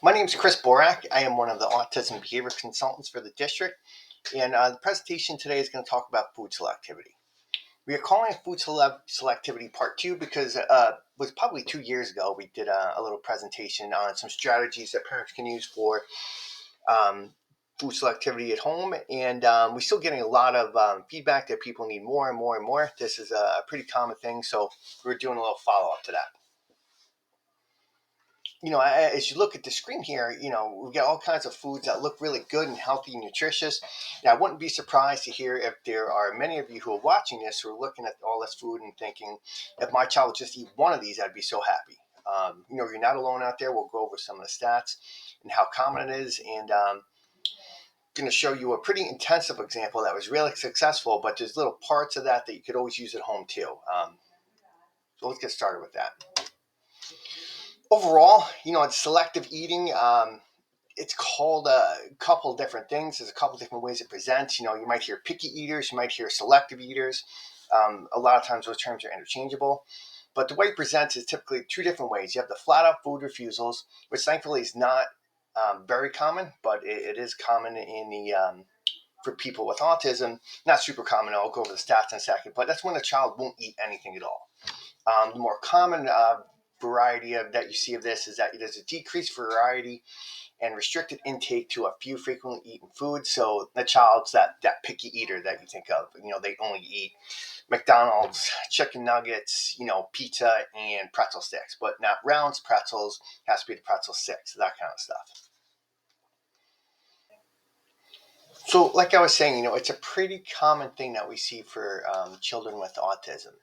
My name is Chris Borak. I am one of the autism behavior consultants for the district, and the presentation today is going to talk about food selectivity. We are calling it food selectivity part two because it was probably 2 years ago we did a little presentation on some strategies that parents can use for um, food selectivity at home, and we're still getting a lot of feedback that people need more and more and more. This is a pretty common thing, so we're doing a little follow-up to that. As you look at the screen here, we've got all kinds of foods that look really good and healthy and nutritious. Now, I wouldn't be surprised to hear if there are many of you who are watching this who are looking at all this food and thinking, if my child would just eat one of these, I'd be so happy. You're not alone out there. We'll go over some of the stats and how common it is, and going to show you a pretty intensive example that was really successful, but there's little parts of that you could always use at home too. So let's get started with that. Overall, it's selective eating. It's called a couple different things. There's a couple different ways it presents. You might hear picky eaters, you might hear selective eaters. A lot of times those terms are interchangeable. But the way it presents is typically two different ways. You have the flat out food refusals, which thankfully is not very common, but it is common in the for people with autism. Not super common. I'll go over the stats in a second, but that's when the child won't eat anything at all. The more common variety that you see of this is that there's a decreased variety and restricted intake to a few frequently eaten foods. So the child's that picky eater that you think of. They only eat McDonald's, chicken nuggets, pizza and pretzel sticks, but not rounds, pretzels. Has to be the pretzel sticks, that kind of stuff. So, like I was saying, it's a pretty common thing that we see for children with autism.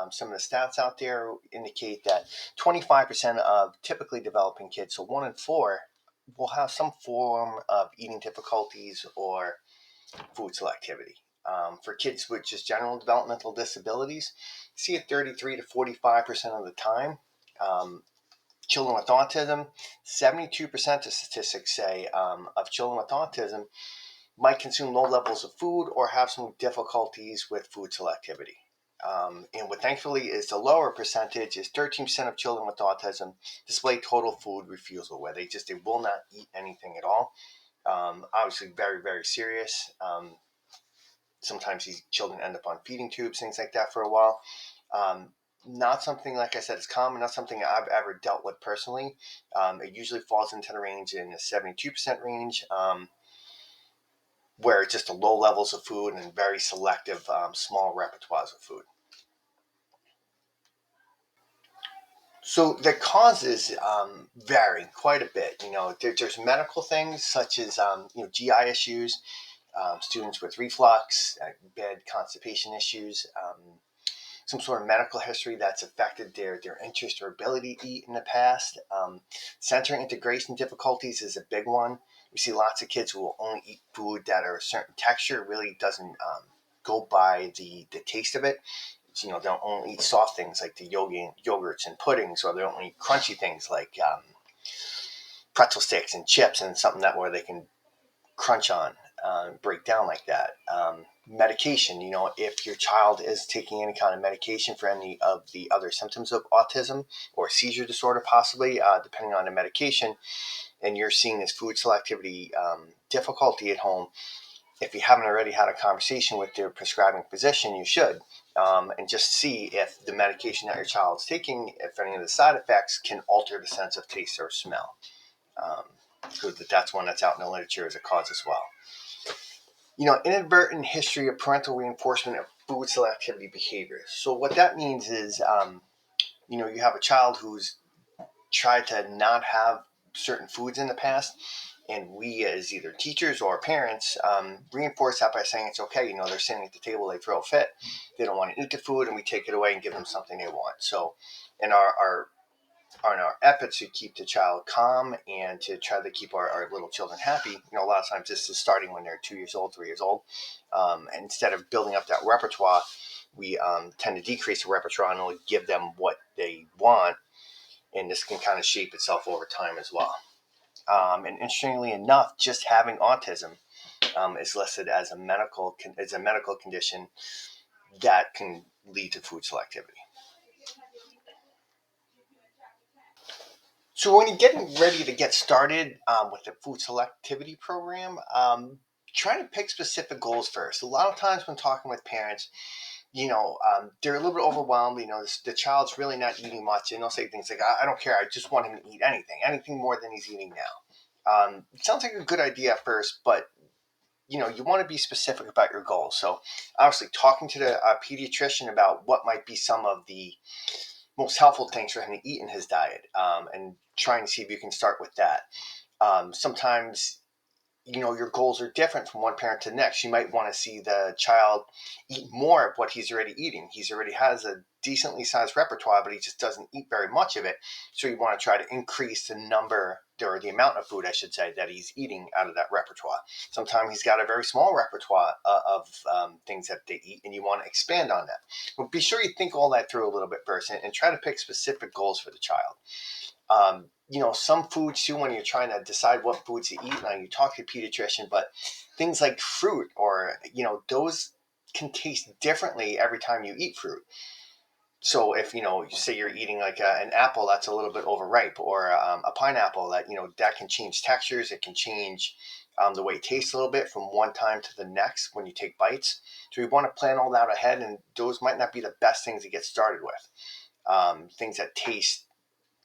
Some of the stats out there indicate that 25% of typically developing kids, so 1 in 4, will have some form of eating difficulties or food selectivity. For kids with just general developmental disabilities, see it 33 to 45% of the time. Children with autism, 72% of statistics say of children with autism might consume low levels of food or have some difficulties with food selectivity. And what thankfully is the lower percentage is 13% of children with autism display total food refusal, where they will not eat anything at all. Obviously very, very serious. Sometimes these children end up on feeding tubes, things like that for a while. Not something, like I said, is common, not something I've ever dealt with personally. It usually falls into the range in the 72% range. Where it's just the low levels of food and very selective, small repertoires of food. So the causes vary quite a bit. There's medical things such as GI issues, students with reflux, bad constipation issues, some sort of medical history that's affected their interest or ability to eat in the past. Sensory integration difficulties is a big one. We see lots of kids who will only eat food that are a certain texture, really doesn't go by the taste of it. They'll only eat soft things like the yogurts and puddings, or they'll only eat crunchy things like pretzel sticks and chips and something that where they can crunch on, break down like that. Medication, if your child is taking any kind of medication for any of the other symptoms of autism or seizure disorder, possibly, depending on the medication, and you're seeing this food selectivity difficulty at home, if you haven't already had a conversation with your prescribing physician, you should, and just see if the medication that your child's taking, if any of the side effects can alter the sense of taste or smell. Because that's one that's out in the literature as a cause as well. Inadvertent history of parental reinforcement of food selectivity behaviors. So what that means is, you have a child who's tried to not have certain foods in the past, and we as either teachers or parents reinforce that by saying it's okay. They're sitting at the table, they throw a fit, they don't want to eat the food, and we take it away and give them something they want. So in our efforts to keep the child calm and to try to keep our little children happy, a lot of times this is starting when they're 2 years old, 3 years old. And instead of building up that repertoire, we tend to decrease the repertoire and only give them what they want. And this can kind of shape itself over time as well. And interestingly enough, just having autism is listed as a medical condition that can lead to food selectivity. So when you're getting ready to get started with the food selectivity program, try to pick specific goals first. A lot of times when talking with parents, they're a little bit overwhelmed. The child's really not eating much, and they'll say things like, I don't care. I just want him to eat anything more than he's eating now. It sounds like a good idea at first, but you want to be specific about your goals. So obviously talking to the pediatrician about what might be some of the most helpful things for him to eat in his diet, and trying to see if you can start with that. Sometimes your goals are different from one parent to the next. You might want to see the child eat more of what he's already eating. He's already has a decently sized repertoire, but he just doesn't eat very much of it. So you want to try to increase the number, or the amount of food, I should say, that he's eating out of that repertoire. Sometimes he's got a very small repertoire of things that they eat, and you want to expand on that. But be sure you think all that through a little bit first, and try to pick specific goals for the child. Some foods too, when you're trying to decide what foods to eat, now you talk to a pediatrician, but things like fruit, or, those can taste differently every time you eat fruit. So if, you say you're eating like an apple that's a little bit overripe, or a pineapple that can change textures. It can change the way it tastes a little bit from one time to the next when you take bites. So you want to plan all that ahead, and those might not be the best things to get started with. Things that taste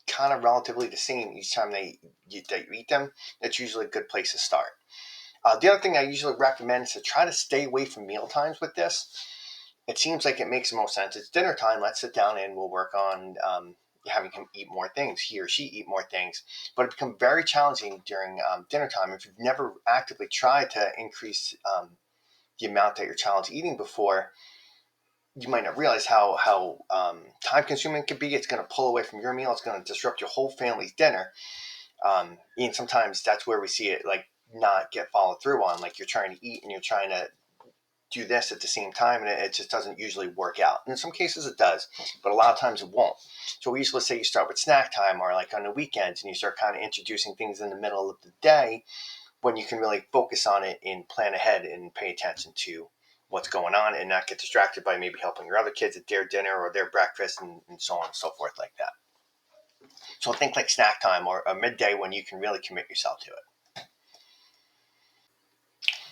kind of relatively the same each time that you eat them, that's usually a good place to start. The other thing I usually recommend is to try to stay away from meal times with this. It seems like it makes the most sense. It's dinner time. Let's sit down and we'll work on having him eat more things, he or she eat more things. But it becomes very challenging during dinner time if you've never actively tried to increase the amount that your child's eating before. You might not realize how time consuming it could be. It's going to pull away from your meal. It's going to disrupt your whole family's dinner. And sometimes that's where we see it like not get followed through on. Like you're trying to eat and you're trying to do this at the same time, and it just doesn't usually work out. And in some cases it does, but a lot of times it won't. So we usually say you start with snack time, or like on the weekends, and you start kind of introducing things in the middle of the day when you can really focus on it and plan ahead and pay attention to what's going on, and not get distracted by maybe helping your other kids at their dinner or their breakfast, and so on and so forth like that. So think like snack time or a midday when you can really commit yourself to it.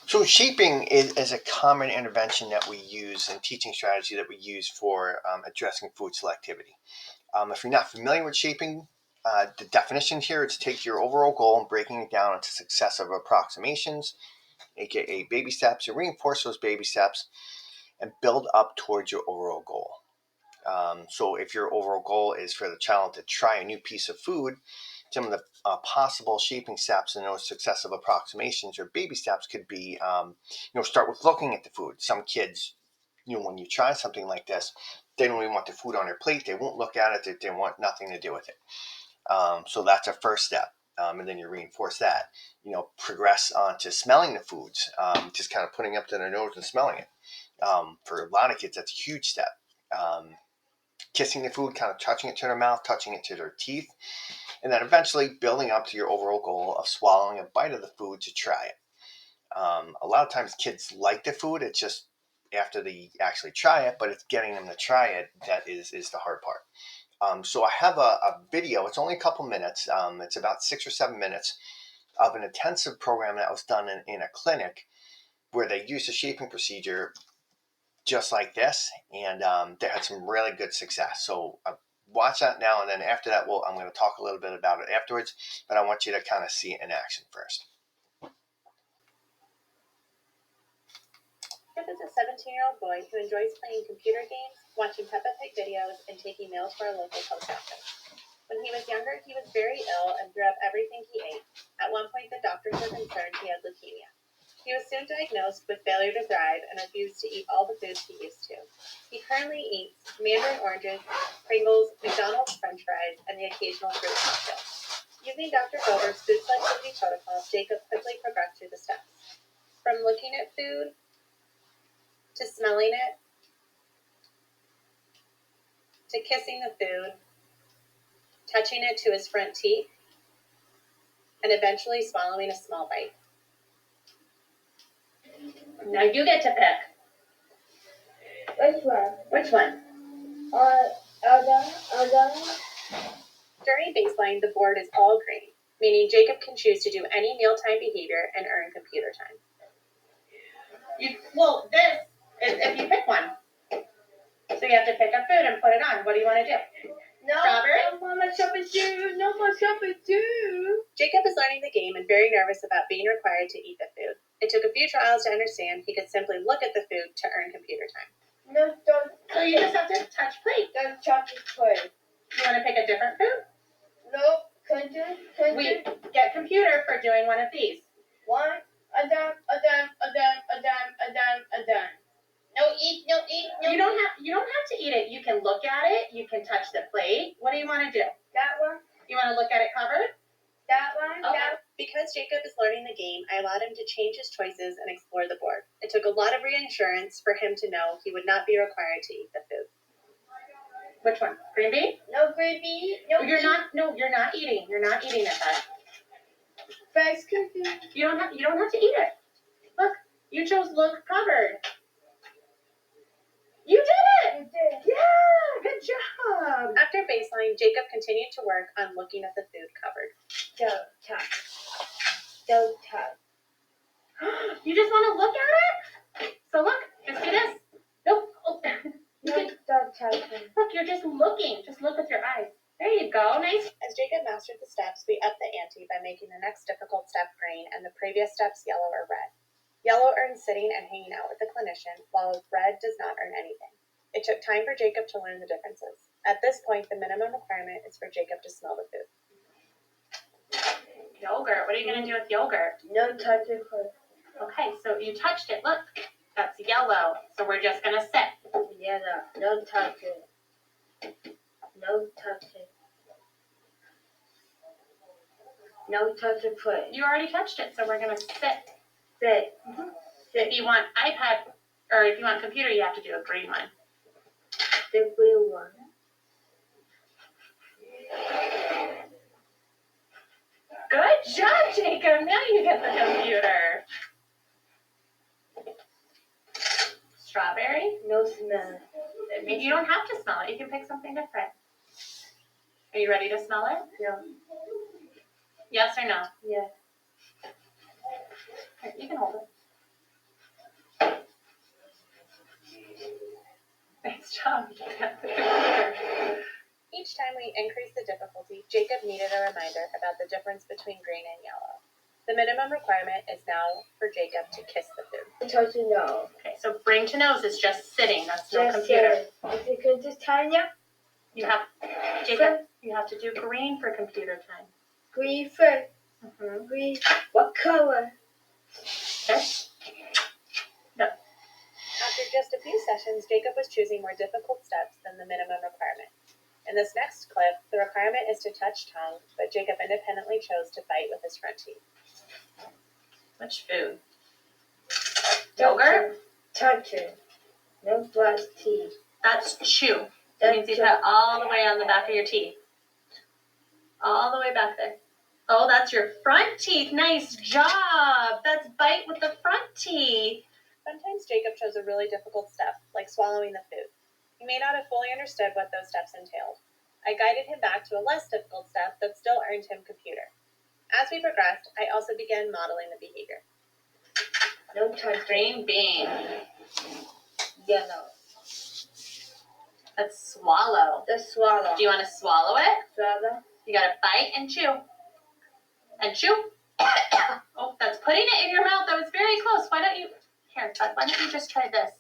So shaping is a common intervention that we use, and teaching strategy that we use for addressing food selectivity. If you're not familiar with shaping, the definition here is to take your overall goal and breaking it down into successive approximations, aka baby steps, and reinforce those baby steps and build up towards your overall goal. So if your overall goal is for the child to try a new piece of food, some of the possible shaping steps in those successive approximations or baby steps could be, start with looking at the food. Some kids, when you try something like this, they don't even want the food on their plate. They won't look at it. They want nothing to do with it. So that's a first step. And then you reinforce that. Progress on to smelling the foods, just kind of putting up to their nose and smelling it. For a lot of kids, that's a huge step. Kissing the food, kind of touching it to their mouth, touching it to their teeth, and then eventually building up to your overall goal of swallowing a bite of the food to try it. A lot of times kids like the food, it's just after they actually try it, but it's getting them to try it that is the hard part. So I have a video, it's only a couple minutes, it's about 6 or 7 minutes, of an intensive program that was done in a clinic where they used a shaping procedure just like this, and they had some really good success. So watch that now, and then after that, I'm going to talk a little bit about it afterwards, but I want you to kind of see it in action first. Chip is a 17-year-old boy who enjoys playing computer games, watching Peppa Pig videos, and taking mail to our local post office. When he was younger, he was very ill and threw up everything he ate. At one point, the doctors were concerned he had leukemia. He was soon diagnosed with failure to thrive and refused to eat all the foods he used to. He currently eats mandarin oranges, Pringles, McDonald's french fries, and the occasional fruit cocktail. Using Dr. Gover's food selectivity protocol, Jacob quickly progressed through the steps. From looking at food, to smelling it, to kissing the food, touching it to his front teeth, and eventually swallowing a small bite. Now you get to pick. Which one? Which one? Aldana? During baseline, the board is all green, meaning Jacob can choose to do any mealtime behavior and earn computer time. This is if you pick one. So you have to pick a food and put it on. What do you want to do? No, Strawberry? no more Selectivity. No more Selectivity. Jacob is learning the game and very nervous about being required to eat the food. It took a few trials to understand he could simply look at the food to earn computer time. No, don't. So you just have to touch plate. Don't chocolate plate. You want to pick a different food? No, couldn't. We get computer for doing one of these. One, a dime. No eat. You don't have to eat it. You can look at it. You can touch the plate. What do you want to do? That one, You want to look at it covered? that one, Okay. that. Because Jacob is learning the game, I allowed him to change his choices and explore the board. It took a lot of reassurance for him to know he would not be required to eat the food. Which one? Green bean? No gravy. No. You're not eating. You're not eating it, bud. Fast cookie. You don't have to eat it. Look, you chose look covered. You did it! You did. Yeah, good job. After baseline, Jacob continued to work on looking at the food covered. Don't touch. Don't touch. You just want to look at it? So look, just do this. Nope. Oh. You No, can, don't touch it. look, you're just looking. Just look with your eyes. There you go. Nice. As Jacob mastered the steps, we upped the ante by making the next difficult step green and the previous steps yellow or red. Yellow earns sitting and hanging out with the clinician, while red does not earn anything. It took time for Jacob to learn the differences. At this point, the minimum requirement is for Jacob to smell the food. Yogurt. What are you going to do with yogurt? No touching food. Okay, so you touched it. Look, that's yellow. So we're just going to sit. Yellow. No touching. No touching. No touching food. You already touched it, so we're going to sit. Sit. If you want iPad, or if you want computer, you have to do a green one. The blue one. Good job, Jacob. Now you get the computer. Strawberry? No smell. You don't have to smell it. You can pick something different. Are you ready to smell it? No. Yes or no? Yeah. Here, you can hold it. Nice job. Each time we increased the difficulty, Jacob needed a reminder about the difference between green and yellow. The minimum requirement is now for Jacob to kiss the food. Touching no. Okay, so bring to nose is just sitting. That's no Just computer. If you could just Tanya. Jacob, you have to do green for computer time. Green first. Mm-hmm. Green. What color? Okay. No. After just a few sessions, Jacob was choosing more difficult steps than the minimum requirement. In this next clip, the requirement is to touch tongue, but Jacob independently chose to bite with his front teeth. Which food? Yogurt? Touching. No brush teeth. That's chew. That means you put it all the way on the back of your teeth. All the way back there. Oh, that's your front teeth. Nice job. That's bite with the front teeth. Sometimes Jacob chose a really difficult step, like swallowing the food. He may not have fully understood what those steps entailed. I guided him back to a less difficult step that still earned him computer. As we progressed, I also began modeling the behavior. No touching. Green bean. Yellow. Let's swallow. The swallow. Do you want to swallow it? Swallow. You gotta bite and chew. And chew. Oh, that's putting it in your mouth. That was very close. Why don't you just try this?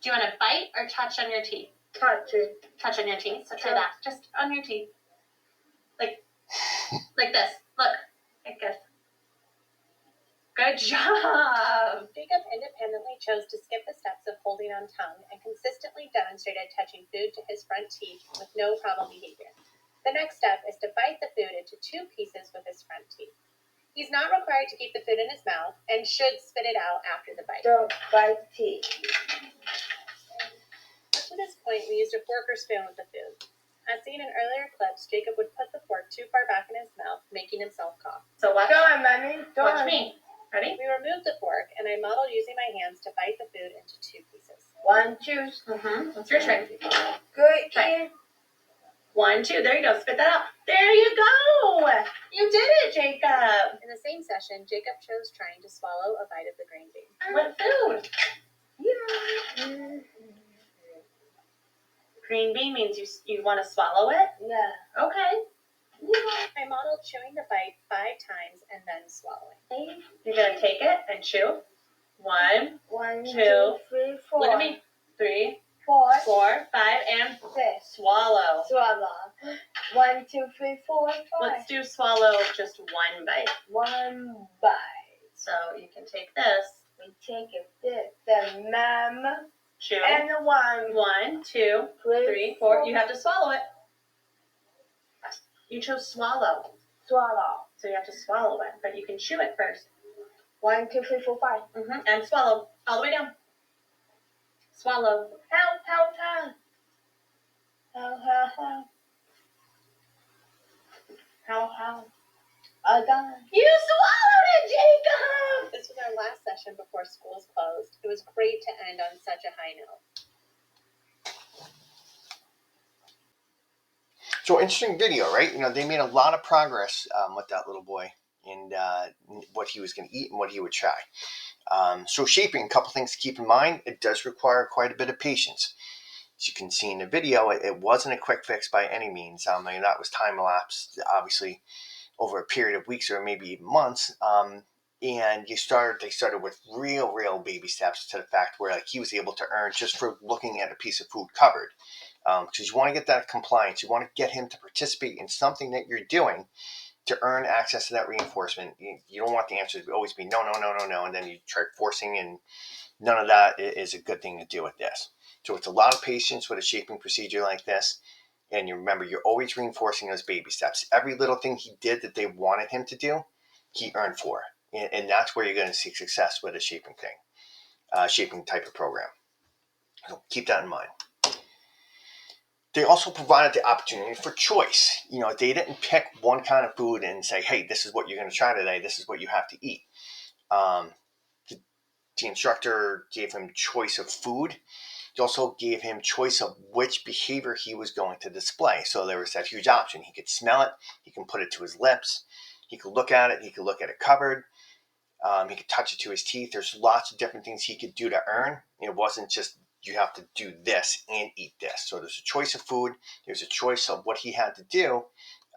Do you want to bite or touch on your teeth? Touching. Touch on your teeth. So try that. Just on your teeth. Like this. Look. Like this. Good job. Jacob independently chose to skip the steps of holding on tongue and consistently demonstrated touching food to his front teeth with no problem behavior. The next step is to bite the food into 2 pieces with his front teeth. He's not required to keep the food in his mouth and should spit it out after the bite. Don't bite teeth. Up to this point, we used a fork or spoon with the food. As seen in earlier clips, Jacob would put the fork too far back in his mouth, making himself cough. So watch. Go on, Mommy. Go Watch on. me. Ready? We removed the fork, and I modeled using my hands to bite the food into 2 pieces. 1, 2. What's your turn? Good Try. ear. 1, 2. There you go. Spit that out. There you go. You did it, Jacob. In the same session, Jacob chose trying to swallow a bite of the green bean. What food? Yeah. Green bean means you want to swallow it? Yeah. Okay. Yeah. I modeled chewing the bite 5 times and then swallowing. You're going to take it and chew. 1, 1, 2, 2, 3, 4. Look at me. 3, 4, 4, 5, and 6. swallow. Swallow. 1, 2, 3, 4, 5. Let's do swallow just 1 bite. 1 bite. So you can take this. We take it, the mom, Chew. and the 1. 1, 2, 3, 4. You have to swallow it. You chose swallow. Swallow. So you have to swallow it, but you can chew it first. 1, 2, 3, 4, 5. And swallow. All the way down. Swallow. Help, help, help. Help, help, help. Help, help. Done. You swallowed it, Jacob! This was our last session before schools closed. It was great to end on such a high note. So interesting video, right? They made a lot of progress with that little boy and what he was going to eat and what he would try. So shaping, a couple things to keep in mind. It does require quite a bit of patience. As you can see in the video, it wasn't a quick fix by any means. That was time elapsed, obviously, over a period of weeks or maybe even months. And they started with real baby steps to the fact where he was able to earn just for looking at a piece of food covered. Because you want to get that compliance. You want to get him to participate in something that you're doing to earn access to that reinforcement. You don't want the answer to always be no, and then you try forcing, and none of that is a good thing to do with this. So it's a lot of patience with a shaping procedure like this. And you remember, you're always reinforcing those baby steps. Every little thing he did that they wanted him to do, he earned for. And that's where you're going to see success with a shaping type of program. So keep that in mind. They also provided the opportunity for choice. They didn't pick one kind of food and say, hey, this is what you're going to try today. This is what you have to eat. The instructor gave him choice of food. He also gave him choice of which behavior he was going to display. So there was that huge option. He could smell it. He can put it to his lips. He could look at it. He could look at it covered. He could touch it to his teeth. There's lots of different things he could do to earn. It wasn't just you have to do this and eat this. So there's a choice of food. There's a choice of what he had to do.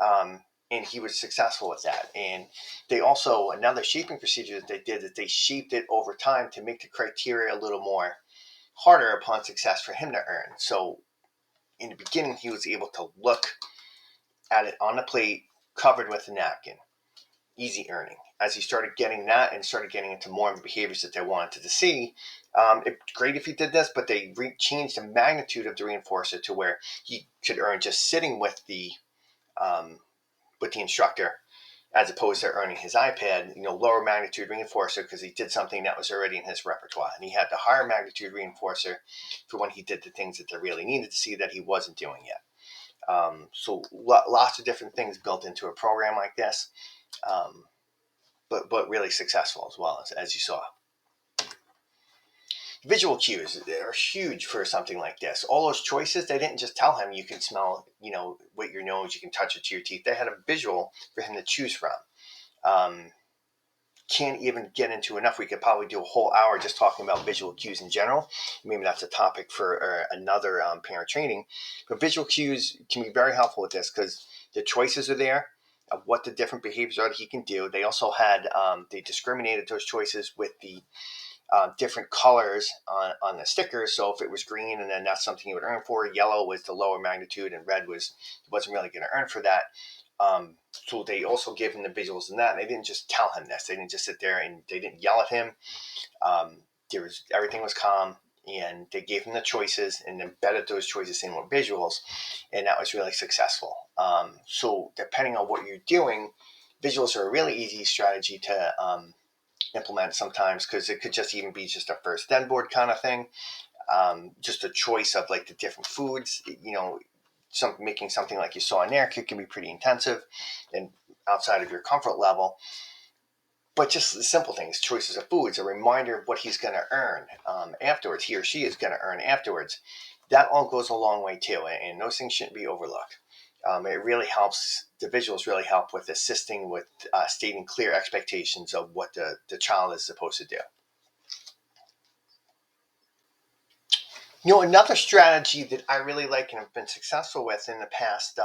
And he was successful with that. And they also, another shaping procedure that they did, that they shaped it over time to make the criteria a little more harder upon success for him to earn. So in the beginning, he was able to look at it on the plate covered with a napkin. Easy earning. As he started getting that and started getting into more of the behaviors that they wanted to see, it's great if he did this, but they changed the magnitude of the reinforcer to where he could earn just sitting with the instructor, as opposed to earning his iPad, lower magnitude reinforcer because he did something that was already in his repertoire. And he had the higher magnitude reinforcer for when he did the things that they really needed to see that he wasn't doing yet. So lots of different things built into a program like this, but really successful as well, as you saw. Visual cues are huge for something like this. All those choices, they didn't just tell him you can smell, with your nose, you can touch it to your teeth. They had a visual for him to choose from. Can't even get into enough. We could probably do a whole hour just talking about visual cues in general. Maybe that's a topic for another parent training. But visual cues can be very helpful with this because the choices are there of what the different behaviors are that he can do. They also had, they discriminated those choices with the different colors on the stickers. So if it was green, and then that's something you would earn for. Yellow was the lower magnitude, and red wasn't really going to earn for that. So they also gave him the visuals in that. And they didn't just tell him this. They didn't just sit there and they didn't yell at him. Everything was calm, and they gave him the choices and embedded those choices in with visuals, and that was really successful. So depending on what you're doing, visuals are a really easy strategy to implement sometimes, because it could just even be just a first then board kind of thing. Just a choice of like the different foods, making something like you saw in there can be pretty intensive and outside of your comfort level. But just the simple things, choices of foods, a reminder of what he's going to earn afterwards, he or she is going to earn afterwards. That all goes a long way too, and those things shouldn't be overlooked. It really helps, the visuals really help with assisting with stating clear expectations of what the child is supposed to do. Another strategy that I really like and have been successful with in the past,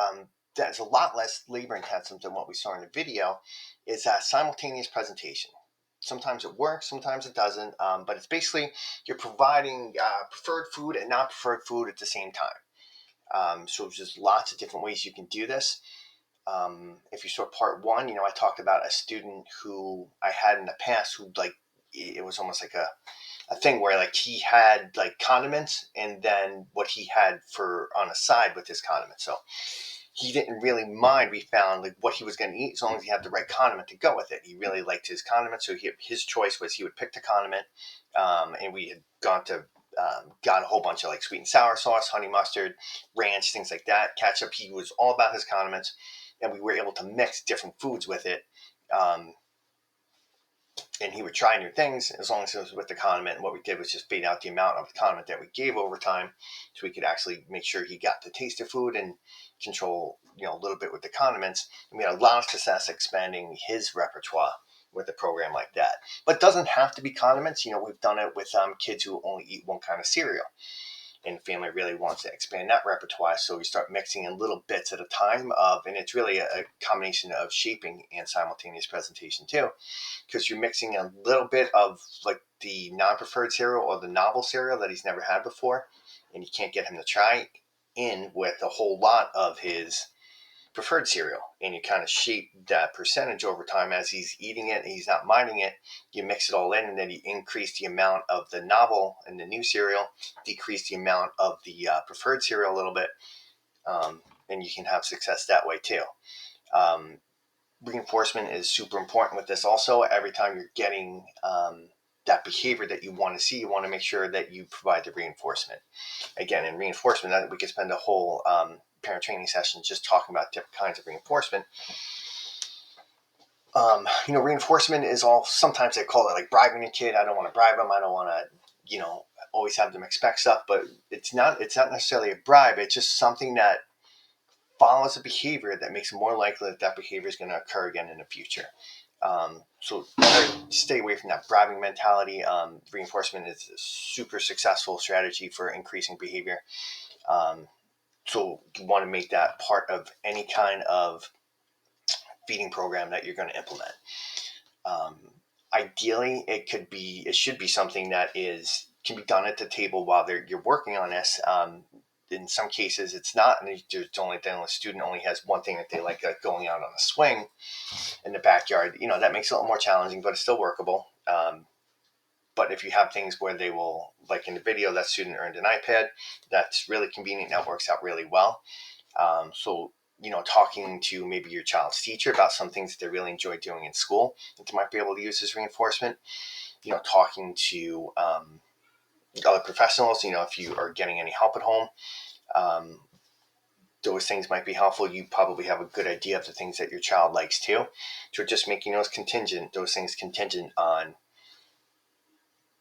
that's a lot less labor intensive than what we saw in the video, is simultaneous presentation. Sometimes it works, sometimes it doesn't, but it's basically you're providing preferred food and not preferred food at the same time. So there's just lots of different ways you can do this. If you saw part one, I talked about a student who I had in the past who, like, it was almost like a thing where, like, he had like condiments and then what he had for on a side with his condiments. So he didn't really mind. We found like what he was going to eat as long as he had the right condiment to go with it. He really liked his condiment, so his choice was he would pick the condiment. And we had got a whole bunch of like sweet and sour sauce, honey mustard, ranch, things like that, ketchup. He was all about his condiments, and we were able to mix different foods with it. And he would try new things as long as it was with the condiment. And what we did was just fade out the amount of the condiment that we gave over time, so we could actually make sure he got the taste of food and control, a little bit with the condiments. And we had a lot of success expanding his repertoire with a program like that. But it doesn't have to be condiments. We've done it with kids who only eat one kind of cereal. And family really wants to expand that repertoire, so we start mixing in little bits at a time and it's really a combination of shaping and simultaneous presentation too, because you're mixing a little bit of like the non-preferred cereal or the novel cereal that he's never had before, and you can't get him to try in with a whole lot of his preferred cereal, and you kind of shape that percentage over time as he's eating it and he's not minding it. You mix it all in, and then you increase the amount of the novel and the new cereal, decrease the amount of the preferred cereal a little bit, and you can have success that way too. Reinforcement is super important with this also. Every time you're getting that behavior that you want to see, you want to make sure that you provide the reinforcement. Again, in reinforcement, we could spend a whole parent training session just talking about different kinds of reinforcement. Reinforcement is all, sometimes they call it like bribing a kid. I don't want to bribe them. I don't want to, always have them expect stuff, but it's not necessarily a bribe. It's just something that follows a behavior that makes it more likely that behavior is going to occur again in the future. So stay away from that bribing mentality. Reinforcement is a super successful strategy for increasing behavior. So you want to make that part of any kind of feeding program that you're going to implement. Ideally, it should be something that can be done at the table while you're working on this. In some cases, it's not, and the student only has one thing that they like going out on a swing in the backyard. That makes it a little more challenging, but it's still workable. But if you have things where they will, like in the video, that student earned an iPad, that's really convenient. That works out really well. So, talking to maybe your child's teacher about some things that they really enjoy doing in school that they might be able to use as reinforcement. Talking to other professionals, if you are getting any help at home, those things might be helpful. You probably have a good idea of the things that your child likes too. So just making those things contingent on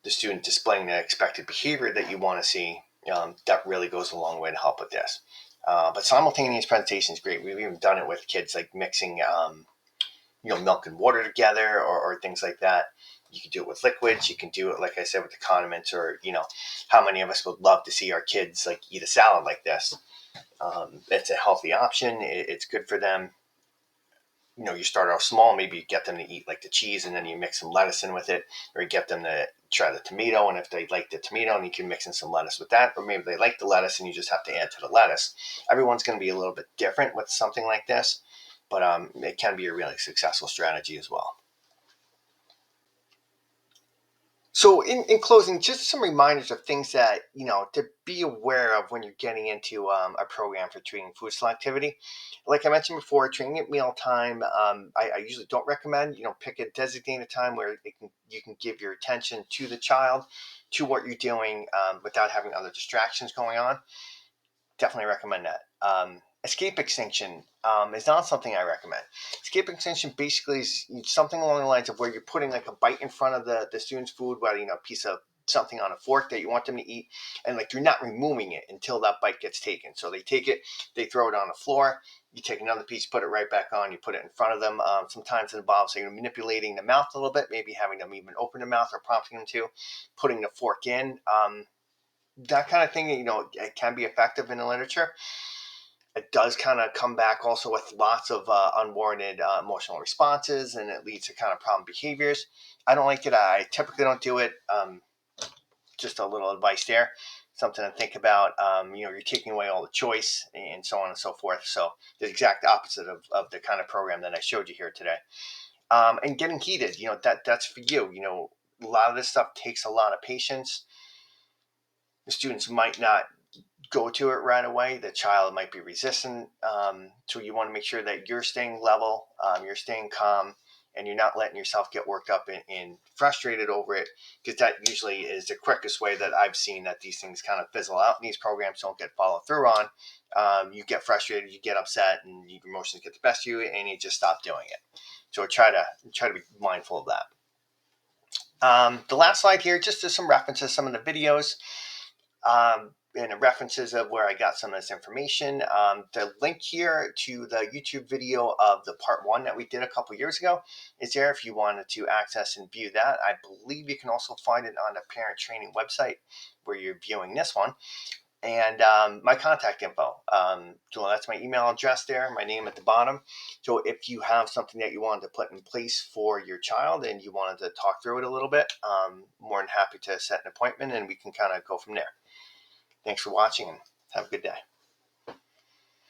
the student displaying the expected behavior that you want to see, that really goes a long way to help with this. But simultaneous presentation is great. We've even done it with kids, like mixing, milk and water together, or things like that. You can do it with liquids. You can do it, like I said, with the condiments, or, how many of us would love to see our kids like eat a salad like this? It's a healthy option. It's good for them. You start off small. Maybe you get them to eat like the cheese, and then you mix some lettuce in with it, or you get them to try the tomato. And if they like the tomato, and you can mix in some lettuce with that, or maybe they like the lettuce and you just have to add to the lettuce. Everyone's going to be a little bit different with something like this, but it can be a really successful strategy as well. So in closing, just some reminders of things that, to be aware of when you're getting into a program for treating food selectivity. Like I mentioned before, training at mealtime, I usually don't recommend. Pick a designated time where you can give your attention to the child, to what you're doing, without having other distractions going on. Definitely recommend that. Escape extinction is not something I recommend. Escape extinction basically is something along the lines of where you're putting like a bite in front of the student's food, whether, a piece of something on a fork that you want them to eat, and like you're not removing it until that bite gets taken. So they take it, they throw it on the floor, you take another piece, put it right back on, you put it in front of them. Sometimes it involves manipulating the mouth a little bit, maybe having them even open their mouth or prompting them to, putting the fork in. That kind of thing, it can be effective in the literature. It does kind of come back also with lots of unwarranted emotional responses, and it leads to kind of problem behaviors. I don't like it. I typically don't do it. Just a little advice there, something to think about. You're taking away all the choice and so on and so forth. So the exact opposite of the kind of program that I showed you here today. And getting heated, that's for you. A lot of this stuff takes a lot of patience. The students might not go to it right away. The child might be resistant. So you want to make sure that you're staying level, you're staying calm, and you're not letting yourself get worked up and frustrated over it, because that usually is the quickest way that I've seen that these things kind of fizzle out and these programs don't get followed through on. You get frustrated, you get upset, and your emotions get the best of you, and you just stop doing it. So try to be mindful of that. The last slide here, just as some references, some of the videos. And references of where I got some of this information. The link here to the YouTube video of the part 1 that we did a couple years ago is there if you wanted to access and view that. I believe you can also find it on the parent training website where you're viewing this one. And my contact info. So that's my email address there, my name at the bottom. So if you have something that you wanted to put in place for your child and you wanted to talk through it a little bit, more than happy to set an appointment and we can kind of go from there. Thanks for watching and have a good day.